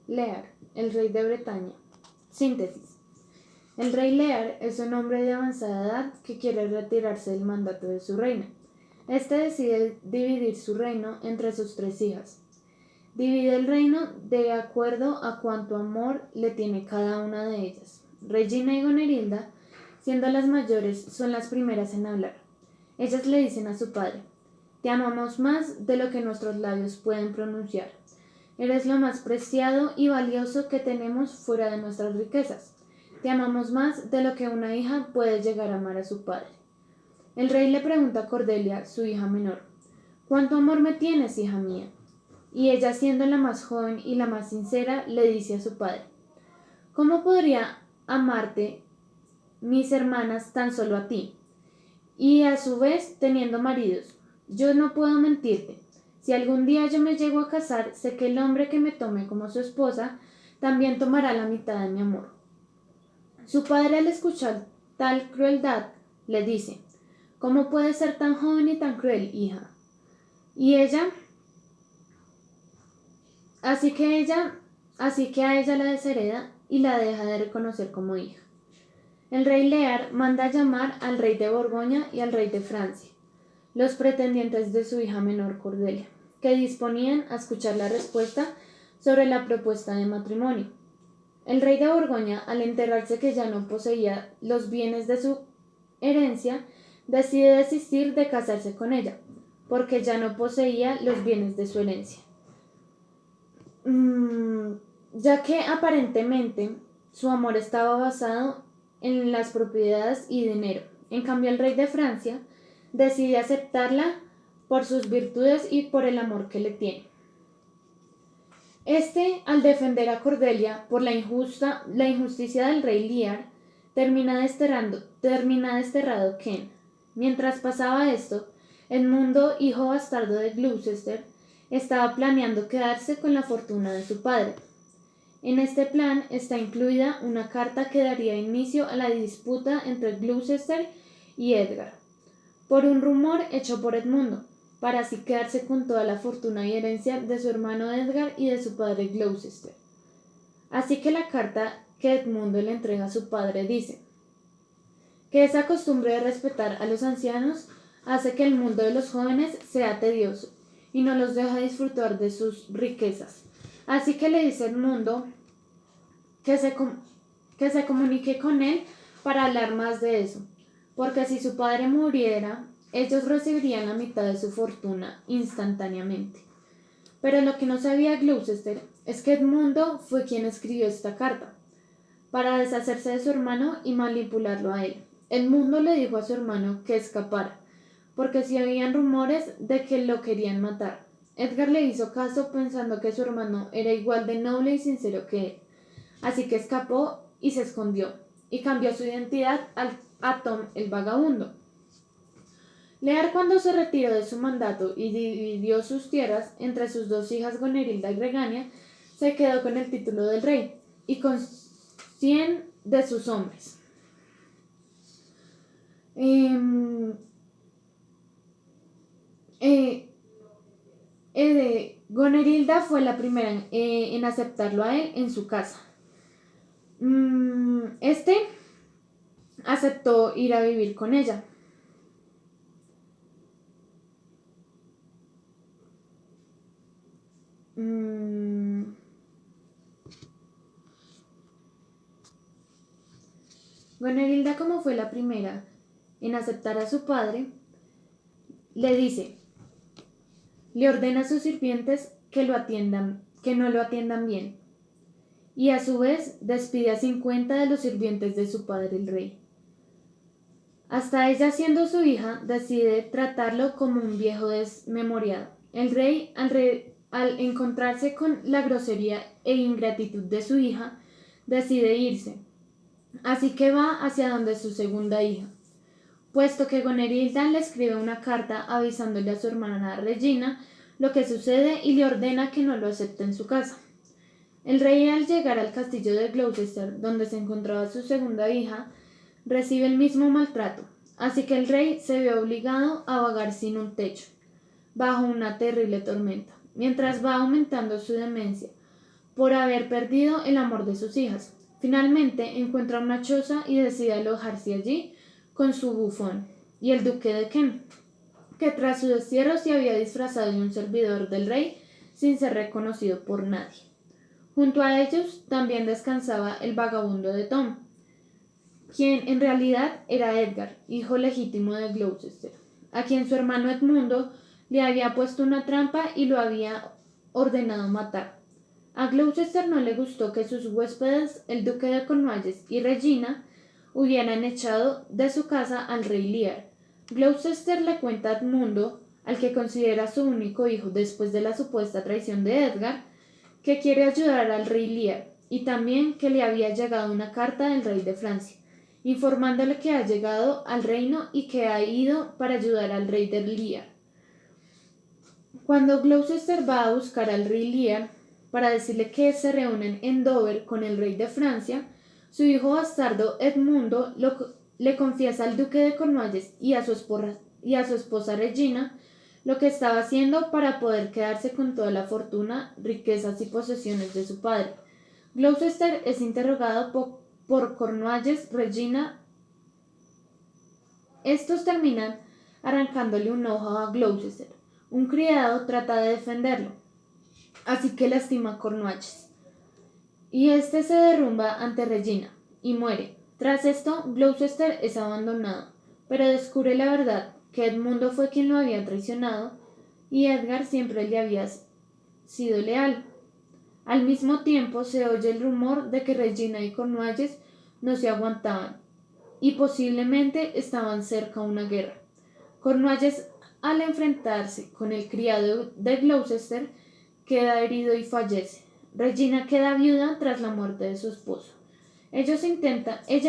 Lear, el rey de Bretaña. Síntesis. El rey Lear es un hombre de avanzada edad que quiere retirarse del mandato de su reina. Este decide dividir su reino entre sus 3 hijas. Divide el reino de acuerdo a cuánto amor le tiene cada una de ellas. Regina y Gonerilda, siendo las mayores, son las primeras en hablar. Ellas le dicen a su padre: «Te amamos más de lo que nuestros labios pueden pronunciar. Eres lo más preciado y valioso que tenemos fuera de nuestras riquezas. Te amamos más de lo que una hija puede llegar a amar a su padre». El rey le pregunta a Cordelia, su hija menor: «¿Cuánto amor me tienes, hija mía?». Y ella, siendo la más joven y la más sincera, le dice a su padre: «¿Cómo podría amarte mis hermanas tan solo a ti? Y a su vez teniendo maridos. Yo no puedo mentirte. Si algún día yo me llego a casar, sé que el hombre que me tome como su esposa también tomará la mitad de mi amor». Su padre, al escuchar tal crueldad, le dice: «¿Cómo puedes ser tan joven y tan cruel, hija?». Así que a ella la deshereda y la deja de reconocer como hija. El rey Lear manda llamar al rey de Borgoña y al rey de Francia, los pretendientes de su hija menor Cordelia, que disponían a escuchar la respuesta sobre la propuesta de matrimonio. El rey de Borgoña, al enterarse que ya no poseía los bienes de su herencia, decide desistir de casarse con ella, porque ya no poseía los bienes de su herencia. Ya que aparentemente su amor estaba basado en las propiedades y dinero. En cambio, el rey de Francia decide aceptarla por sus virtudes y por el amor que le tiene. Al defender a Cordelia por la injusticia del rey Lear, termina desterrado Ken. Mientras pasaba esto, Edmundo, hijo bastardo de Gloucester, estaba planeando quedarse con la fortuna de su padre. En este plan está incluida una carta que daría inicio a la disputa entre Gloucester y Edgar, por un rumor hecho por Edmundo, para así quedarse con toda la fortuna y herencia de su hermano Edgar y de su padre Gloucester. Así que la carta que Edmundo le entrega a su padre dice que esa costumbre de respetar a los ancianos hace que el mundo de los jóvenes sea tedioso y no los deja disfrutar de sus riquezas. Así que le dice a Edmundo que se comunique con él para hablar más de eso, porque si su padre muriera, ellos recibirían la mitad de su fortuna instantáneamente. Pero lo que no sabía Gloucester es que Edmundo fue quien escribió esta carta, para deshacerse de su hermano y manipularlo a él. Edmundo le dijo a su hermano que escapara, porque si habían rumores de que lo querían matar. Edgar le hizo caso pensando que su hermano era igual de noble y sincero que él, así que escapó y se escondió, y cambió su identidad a Tom el vagabundo. Lear, cuando se retiró de su mandato y dividió sus tierras entre sus 2 hijas Gonerilda y Regania, se quedó con el título del rey y con 100 de sus hombres. Gonerilda fue la primera en aceptarlo a él en su casa. Aceptó ir a vivir con ella. Gonerilda, como fue la primera en aceptar a su padre, le ordena a sus sirvientes que no lo atiendan bien, y a su vez despide a 50 de los sirvientes de su padre el rey. Hasta ella, siendo su hija, decide tratarlo como un viejo desmemoriado. El rey, al encontrarse con la grosería e ingratitud de su hija, decide irse. Así que va hacia donde su segunda hija, puesto que Gonerilda le escribe una carta avisándole a su hermana Regina lo que sucede y le ordena que no lo acepte en su casa. El rey, al llegar al castillo de Gloucester, donde se encontraba su segunda hija, recibe el mismo maltrato, así que el rey se ve obligado a vagar sin un techo, bajo una terrible tormenta, mientras va aumentando su demencia, por haber perdido el amor de sus hijas. Finalmente encuentra una choza y decide alojarse allí con su bufón y el duque de Kent, que tras su destierro se había disfrazado de un servidor del rey sin ser reconocido por nadie. Junto a ellos también descansaba el vagabundo de Tom, quien en realidad era Edgar, hijo legítimo de Gloucester, a quien su hermano Edmundo le había puesto una trampa y lo había ordenado matar. A Gloucester no le gustó que sus huéspedes, el duque de Cornualles y Regina, hubieran echado de su casa al rey Lear. Gloucester le cuenta a Edmundo, al que considera su único hijo después de la supuesta traición de Edgar, que quiere ayudar al rey Lear y también que le había llegado una carta del rey de Francia, informándole que ha llegado al reino y que ha ido para ayudar al rey de Lear. Cuando Gloucester va a buscar al rey Lear para decirle que se reúnen en Dover con el rey de Francia, su hijo bastardo Edmundo le confiesa al duque de Cornualles y a su esposa Regina lo que estaba haciendo para poder quedarse con toda la fortuna, riquezas y posesiones de su padre. Gloucester es interrogado por Cornualles, Regina. Estos terminan arrancándole un ojo a Gloucester. Un criado trata de defenderlo, así que lastima a Cornualles, y este se derrumba ante Regina y muere. Tras esto, Gloucester es abandonado, pero descubre la verdad, que Edmundo fue quien lo había traicionado y Edgar siempre le había sido leal. Al mismo tiempo se oye el rumor de que Regina y Cornualles no se aguantaban y posiblemente estaban cerca a una guerra. Cornualles, al enfrentarse con el criado de Gloucester, queda herido y fallece. Regina queda viuda tras la muerte de su esposo. Ella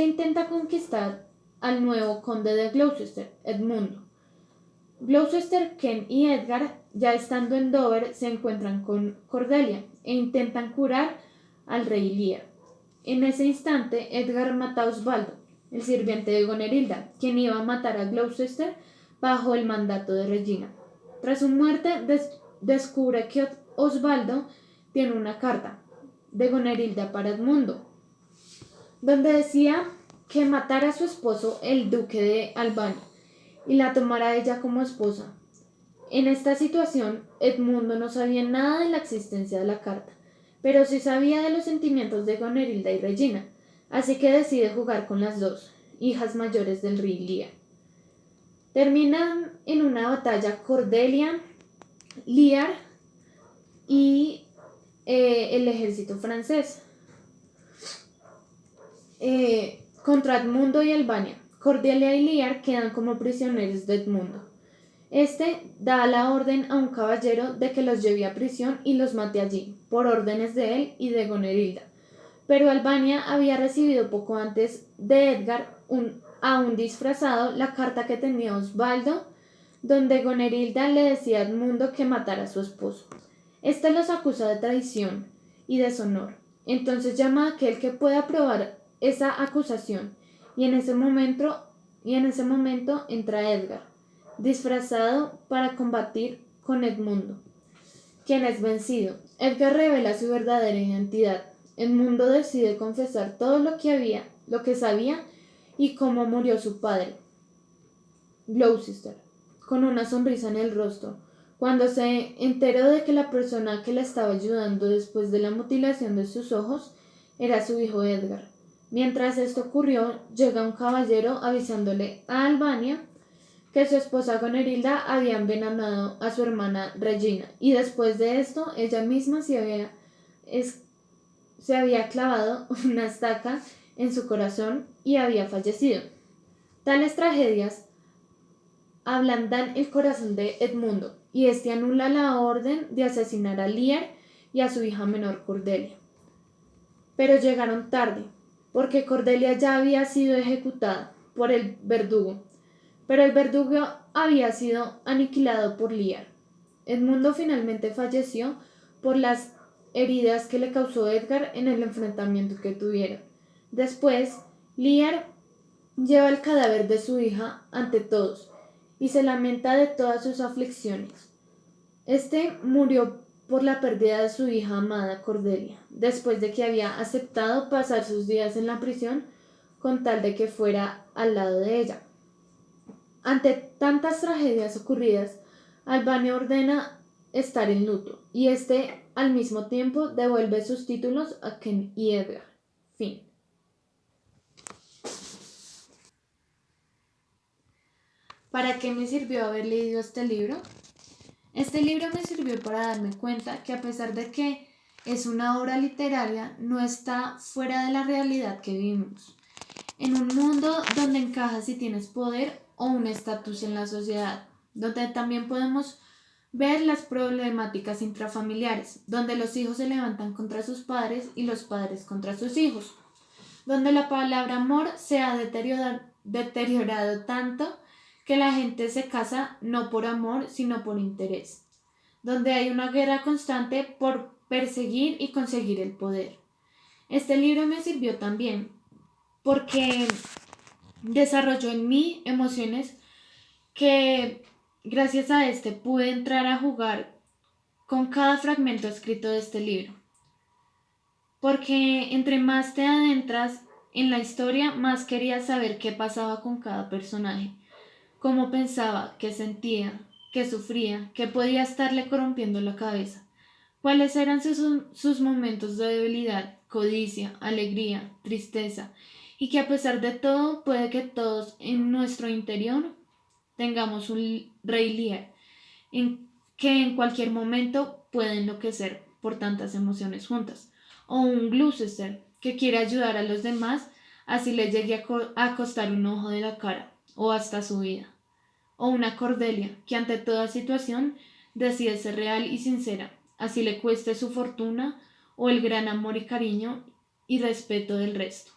intenta conquistar al nuevo conde de Gloucester, Edmundo. Gloucester, Ken y Edgar, ya estando en Dover, se encuentran con Cordelia e intentan curar al rey Lear. En ese instante, Edgar mata a Osvaldo, el sirviente de Gonerilda, quien iba a matar a Gloucester bajo el mandato de Regina. Tras su muerte, descubre que Osvaldo tiene una carta de Gonerilda para Edmundo, donde decía que matara a su esposo, el duque de Albania, y la tomara a ella como esposa. En esta situación, Edmundo no sabía nada de la existencia de la carta, pero sí sabía de los sentimientos de Gonerilda y Regina, así que decide jugar con las dos, hijas mayores del rey Lear. Terminan en una batalla Cordelia, Lear y el ejército francés contra Edmundo y Albania. Cordelia y Lear quedan como prisioneros de Edmundo. Este da la orden a un caballero de que los lleve a prisión y los mate allí, por órdenes de él y de Gonerilda. Pero Albania había recibido poco antes de Edgar, aún disfrazado, la carta que tenía Osvaldo, donde Gonerilda le decía a Edmundo que matara a su esposo. Este los acusa de traición y deshonor. Entonces llama a aquel que pueda probar esa acusación, y en ese momento entra Edgar, disfrazado para combatir con Edmundo, quien es vencido. Edgar revela su verdadera identidad. Edmundo decide confesar todo lo que sabía y cómo murió su padre, Gloucester, con una sonrisa en el rostro, cuando se enteró de que la persona que le estaba ayudando después de la mutilación de sus ojos era su hijo Edgar. Mientras esto ocurrió, llega un caballero avisándole a Albania que su esposa Gonerilda había envenenado a su hermana Regina, y después de esto ella misma se había clavado una estaca en su corazón y había fallecido. Tales tragedias ablandan el corazón de Edmundo, y éste anula la orden de asesinar a Lear y a su hija menor Cordelia. Pero llegaron tarde, porque Cordelia ya había sido ejecutada por el verdugo, pero el verdugo había sido aniquilado por Lear. Edmundo finalmente falleció por las heridas que le causó Edgar en el enfrentamiento que tuvieron. Después, Lear lleva el cadáver de su hija ante todos y se lamenta de todas sus aflicciones. Este murió por la pérdida de su hija amada Cordelia, después de que había aceptado pasar sus días en la prisión con tal de que fuera al lado de ella. Ante tantas tragedias ocurridas, Albania ordena estar en luto y este al mismo tiempo devuelve sus títulos a Ken y Edgar. Fin. ¿Para qué me sirvió haber leído este libro? Este libro me sirvió para darme cuenta que a pesar de que es una obra literaria, no está fuera de la realidad que vivimos. En un mundo donde encajas si tienes poder o un estatus en la sociedad, donde también podemos ver las problemáticas intrafamiliares, donde los hijos se levantan contra sus padres y los padres contra sus hijos, donde la palabra amor se ha deteriorado tanto que la gente se casa no por amor, sino por interés, donde hay una guerra constante por perseguir y conseguir el poder. Este libro me sirvió también porque desarrolló en mí emociones que gracias a este pude entrar a jugar con cada fragmento escrito de este libro. Porque entre más te adentras en la historia, más querías saber qué pasaba con cada personaje, cómo pensaba, qué sentía, qué sufría, qué podía estarle corrompiendo la cabeza, cuáles eran sus momentos de debilidad, codicia, alegría, tristeza, y que a pesar de todo puede que todos en nuestro interior tengamos un rey Lear, que en cualquier momento puede enloquecer por tantas emociones juntas, o un Gloucester que quiere ayudar a los demás así le llegue a costar un ojo de la cara o hasta su vida, o una Cordelia que ante toda situación decide ser real y sincera, así le cueste su fortuna o el gran amor y cariño y respeto del resto.